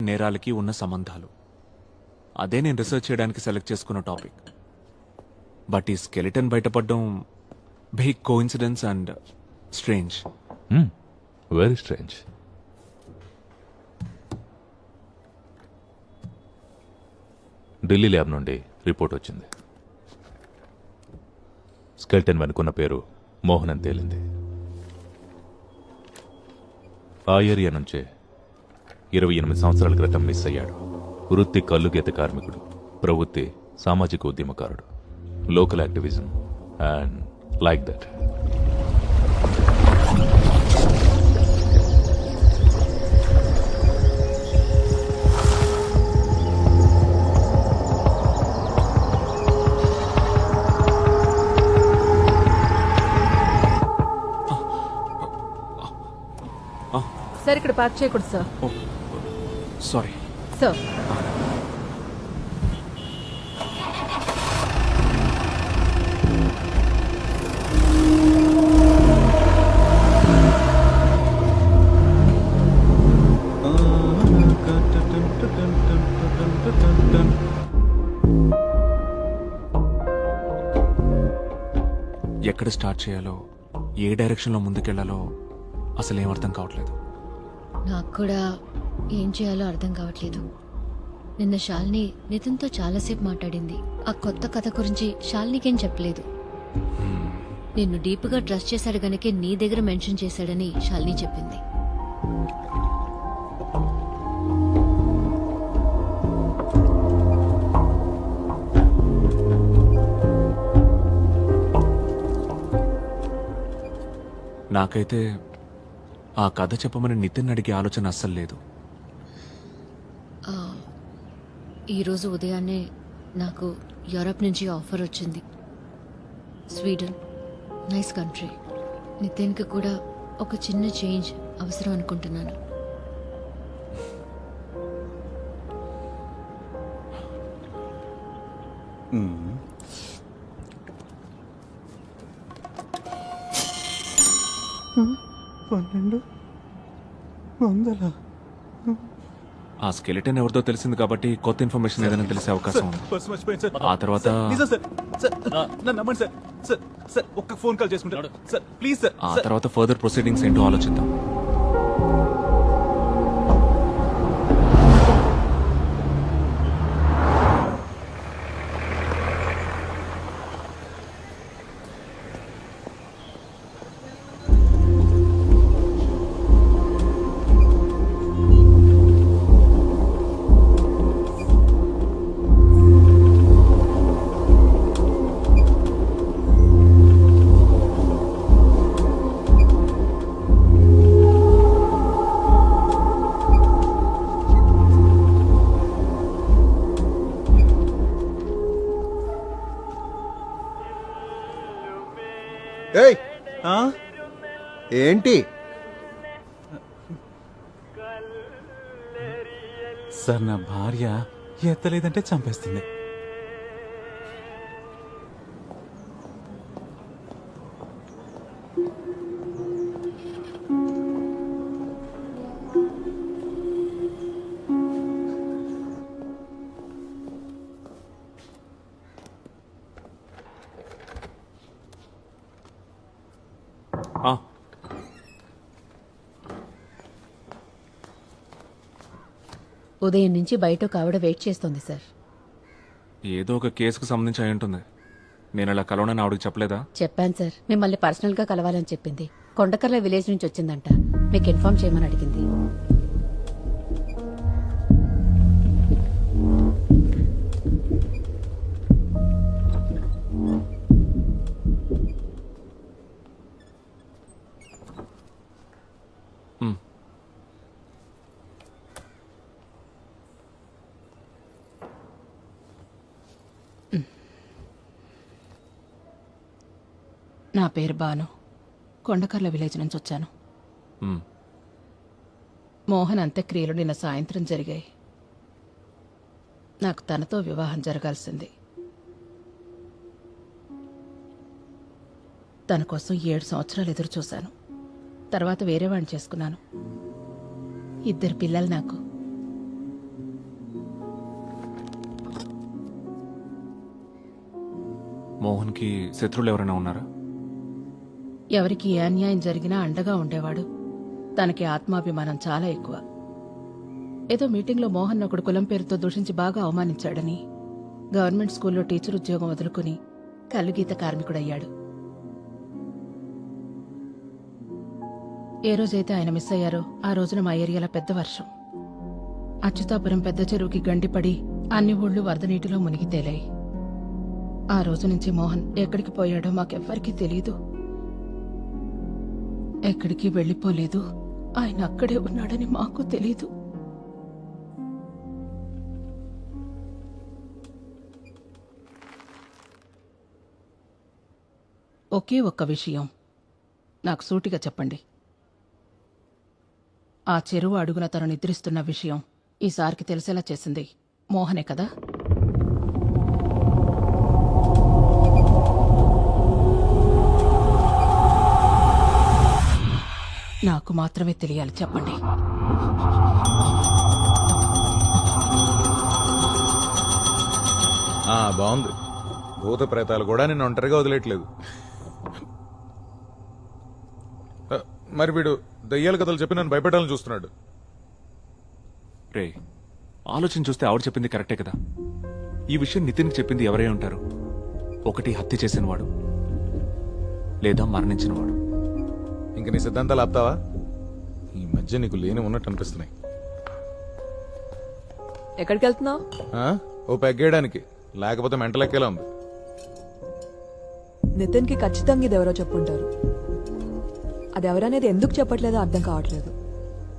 నేరాలకి ఉన్న సంబంధాలు. అదే నేను రీసెర్చ్ చేయడానికి సెలెక్ట్ చేసుకున్న టాపిక్. బట్ ఈ స్కెలిటన్ బయటపడడం big coincidence and strange. Very strange. Delhi lab నుండి రిపోర్ట్ వచ్చింది. స్కెల్టన్ వెనుకున్న పేరు మోహన్ అని తేలింది. ఆ ఏరియా నుంచే 28 సంవత్సరాల క్రితం మిస్ అయ్యాడు. వృత్తి కల్లుగీత కార్మికుడు, ప్రవృత్తి సామాజిక ఉద్యమకారుడు, local activism and like that. Sir ఇక్కడ పార్క్ చేయకూడదు సార్. సారీ సార్ ఎక్కడ స్టార్ట్ చేయాలో, ఏ డైరెక్షన్లో ముందుకెళ్లాలో అసలు ఏం అర్థం కావట్లేదు. నాకు కూడా ఏం చేయాలో అర్థం కావట్లేదు. నిన్న శాలిని నితిన్తో చాలాసేపు మాట్లాడింది. ఆ కొత్త కథ గురించి శాలినికేం చెప్పలేదు. నిన్ను డీప్గా ట్రస్ట్ చేశాడు గనకే నీ దగ్గర మెన్షన్ చేశాడని శాలిని చెప్పింది. నాకైతే ఆ కథ చెప్పమని నితిన్ అడిగే ఆలోచన అస్సలు లేదు. ఈరోజు ఉదయాన్నే నాకు యూరప్ నుంచి ఆఫర్ వచ్చింది. Sweden nice country. నితిన్కి కూడా ఒక చిన్న చేంజ్ అవసరం అనుకుంటున్నాను. ఆ స్కెలిటన్ ఎవరిదో తెలిసింది కాబట్టి కొత్త ఇన్ఫర్మేషన్ ఏదైనా తెలిసే అవకాశం ఉంది. ఆ తర్వాత ఒక్క ఫోన్ కాల్ చేసుకుంటాడు సార్, ప్లీజ్ సార్. ఆ తర్వాత ఫర్దర్ ప్రొసీడింగ్స్ ఏంటో ఆలోచిద్దాం. ఏయ్ ఏంటి సార్, నా భార్య ఎత్తలేదంటే చంపేస్తుంది. ఆ, ఉదయం నుంచి బయట ఒక ఆవిడ వెయిట్ చేస్తోంది సార్. ఏదో ఒక కేసుకు సంబంధించి అయి ఉంటుంది. నేను అలా కలవనని ఆవిడకి చెప్పలేదా? చెప్పాను సార్, మిమ్మల్ని పర్సనల్ గా కలవాలని చెప్పింది. కొండకర్ల విలేజ్ నుంచి వచ్చిందంట, మీకు ఇన్ఫార్మ్ చేయమని అడిగింది. నా పేరు బాను, కొండకర్ల విలేజ్ నుంచి వచ్చాను. మోహన్ అంత్యక్రియలు నిన్న సాయంత్రం జరిగాయి. నాకు తనతో వివాహం జరగాల్సింది. తన కోసం 7 సంవత్సరాలు ఎదురు చూశాను. తర్వాత వేరే వాడిని చేసుకున్నాను. 2 పిల్లలు నాకు. మోహన్కి శత్రువులు ఎవరైనా ఉన్నారా? ఎవరికి ఏ అన్యాయం జరిగినా అండగా ఉండేవాడు. తనకి ఆత్మాభిమానం చాలా ఎక్కువ. ఏదో మీటింగ్లో మోహన్ ఒకడు కులం పేరుతో దూషించి బాగా అవమానించాడని గవర్నమెంట్ స్కూల్లో టీచర్ ఉద్యోగం వదులుకుని కల్లుగీత కార్మికుడయ్యాడు. ఏ రోజైతే ఆయన మిస్ అయ్యారో ఆ రోజున మా ఏరియాలో పెద్ద వర్షం. అచ్యుతాపురం పెద్ద చెరువుకి గండిపడి అన్ని ఊళ్ళు వరద నీటిలో మునిగి తేలాయి. ఆ రోజు నుంచి మోహన్ ఎక్కడికి పోయాడో మాకెవ్వరికీ తెలీదు. ఎక్కడికి వెళ్లిపోలేదు. ఆయన అక్కడే ఉన్నాడని మాకు తెలీదు. ఒకే ఒక్క విషయం నాకు సూటిగా చెప్పండి. ఆ చెరువు అడుగున తను నిద్రిస్తున్న విషయం ఈసారికి తెలిసేలా చేసింది మోహనే కదా? నాకు మాత్రమే తెలియాలి, చెప్పండి. బాగుంది. భూత ప్రేతాలు కూడా నిన్ను ఒంటరిగా వదిలేట్లేదు. మరి వీడు దయ్యాల కథలు చెప్పి నన్ను భయపెట్టాలని చూస్తున్నాడు. రే, ఆలోచన చూస్తే ఆవిడ చెప్పింది కరెక్టే కదా. ఈ విషయం నితిన్కి చెప్పింది ఎవరై ఉంటారు? ఒకటి హత్య చేసినవాడు, లేదా మరణించినవాడు. ఇంక నీ సిద్ధాంతాలు ఆపుతావా? ఈ మధ్య నీకు లేని ఉన్నట్టు అనిపిస్తున్నాయి. ఎక్కడికి వెళ్తున్నావు? ఓ పెగ్గేయడానికి, లేకపోతే మెంటలెక్కేలా ఉంది. నితిన్కి ఖచ్చితంగా ఇది ఎవరో చెప్పుంటారు. అది ఎవరనేది ఎందుకు చెప్పట్లేదో అర్థం కావట్లేదు.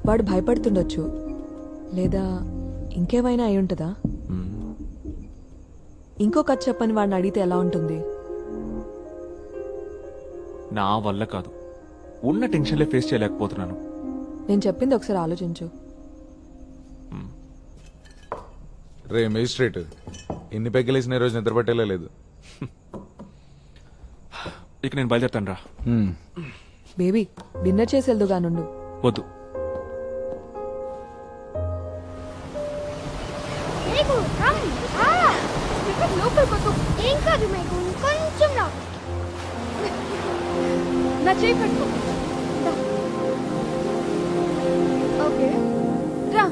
వాడు భయపడుతుండొచ్చు, లేదా ఇంకేమైనా అయి ఉంటుందా? ఇంకో కథ చెప్పని వాడిని అడిగితే ఎలా ఉంటుంది? నా వల్ల కాదు, ఉన్న టెన్షన్లే ఫేస్ చేయలేకపోతున్నాను. నేను చెప్పింది ఒకసారి ఆలోచించు. రే మేజిస్ట్రేట్, ఎన్ని పెగ్గలేసిన రోజు నిద్రపట్టేలా లేదు. ఇక నేను బయలుదేరుతాను రా. బేబీ, డిన్నర్ చేసి వెళ్దుగా నుండు. వద్దు. ఏం కాదు మీకు కొంచెం నా చేయి పట్టుకో. ఓకే రా,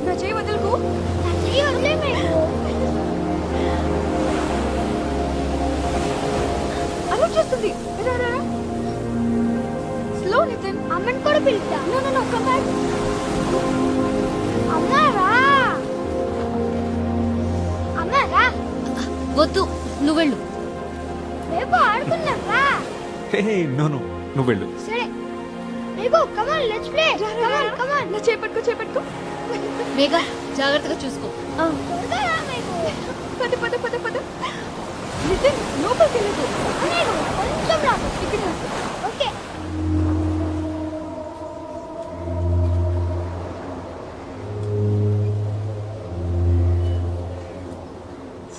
నా చేయి వదులుకో. నా చేయి వదిలే మీకు. అలా చేస్తుంది. రా రా రా. స్లో నితిన్. అమ్మని కూడా పిలుస్తా. No no no, come back. అమ్మా రా. అమ్మా రా. వద్దు, నువ్వు వెళ్ళు. రేపు ఆడుకుందాం రా. హే నో నో, నువ్వు వెళ్ళు. సరే రేపు come on let's play. Come on come on. నా చేపట్టుకో, చేపట్టుకో. మేఘా, జాగ్రత్తగా చూసుకో. త్వరగా రా మీకు. పద పద పద పద. నితిన్, లోపలికి వెళ్ళదు. నేను కొంచెం రా. ఇక్కడ ఓకే.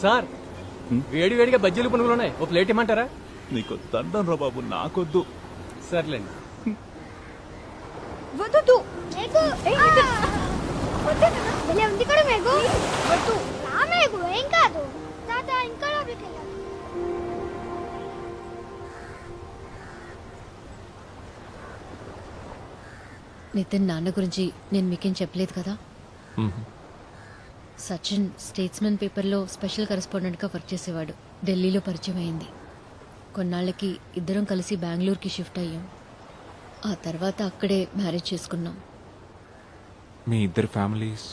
సార్, వేడి వేడిగా బజ్జీలు పునుగులు ఉన్నాయి, ఓ ప్లేట్ ఇమ్మంటారా? నీకు దండం రా బాబు, నాకొద్దు. సర్లేండి. వద్దు. మేఘు భలే ఉంది కూడా మేఘు. వద్దు రా మేఘు, ఏం కాదు. తాత ఇంకా లోపలికి వెళ్ళాలి. నితిన్ నాన్న గురించి నేను మీకేం చెప్పలేదు కదా. మ్మ్. సచిన్ స్టేట్స్మెన్ పేపర్లో స్పెషల్ కరెస్పాండెంట్గా వర్క్ చేసేవాడు. ఢిల్లీలో పరిచయం అయింది. కొన్నాళ్ళకి ఇద్దరం కలిసి బెంగళూరుకి షిఫ్ట్ అయ్యాం. ఆ తర్వాత అక్కడే మ్యారేజ్ చేసుకున్నాం. మీ ఇద్దరు ఫ్యామిలీస్?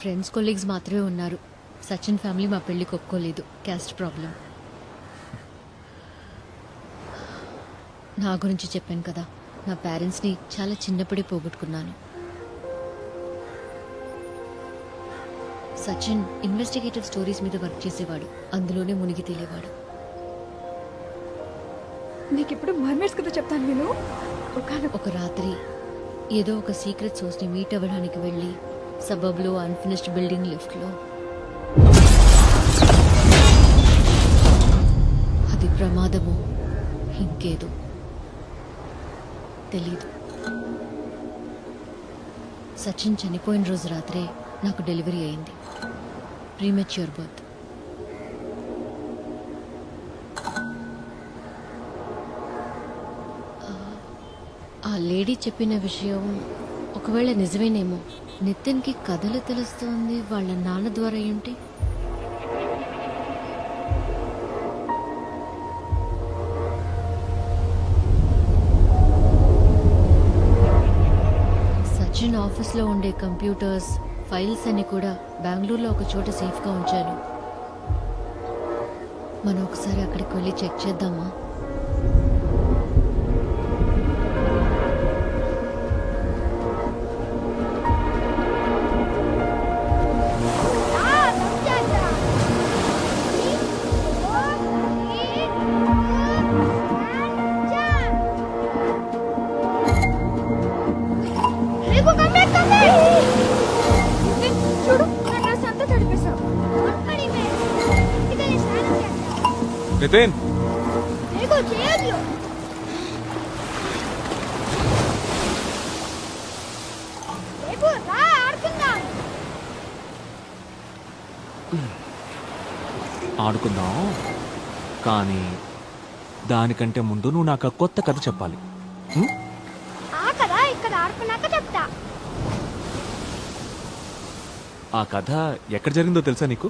ఫ్రెండ్స్ కొలీగ్స్ మాత్రమే ఉన్నారు. సచిన్ ఫ్యామిలీ మా పెళ్లికి ఒప్పుకోలేదు, క్యాస్ట్ ప్రాబ్లం. నా గురించి చెప్పాను కదా, నా పేరెంట్స్ని చాలా చిన్నప్పుడే పోగొట్టుకున్నాను. సచిన్ ఇన్వెస్టిగేటివ్ స్టోరీస్ మీద వర్క్ చేసేవాడు, అందులోనే మునిగి తేలేవాడు. నీకిప్పుడు మర్మర్స్ కథ చెప్తాను నేను. ఒక రాత్రి ఏదో ఒక సీక్రెట్ సోర్స్ని మీట్ అవ్వడానికి వెళ్ళి సబబ్లో అన్ఫినిష్డ్ బిల్డింగ్ లిఫ్ట్లో అది ప్రమాదమో ఇంకేదో తెలీదు. సచిన్ చనిపోయిన రోజు రాత్రే నాకు డెలివరీ అయింది. Premature birth. లేడీ చెప్పిన విషయం ఒకవేళ నిజమేనేమో. నితిన్కి కథలు తెలుస్తోంది వాళ్ళ నాన్న ద్వారా ఏంటి? సచిన్ ఆఫీస్లో ఉండే కంప్యూటర్స్ ఫైల్స్ అన్ని కూడా బెంగళూరులో ఒక చోట సేఫ్గా ఉంచాను. మనం ఒకసారి అక్కడికి వెళ్ళి చెక్ చేద్దామా? చూడు నా డ్రెస్ అంతా తడిపేశావు. నితిన్ రేపు చేయొద్దు. రేపు రా ఆడుకుందాం. ఆడుకుందాం, కానీ దానికంటే ముందు నువ్వు నాకు ఆ కొత్త కథ చెప్పాలి. హ్మ్? ఆ కదా ఇక్కడ ఆడుకున్నాక చెప్తా. ఆ కథ ఎక్కడ జరిగిందో తెలుసా నీకు?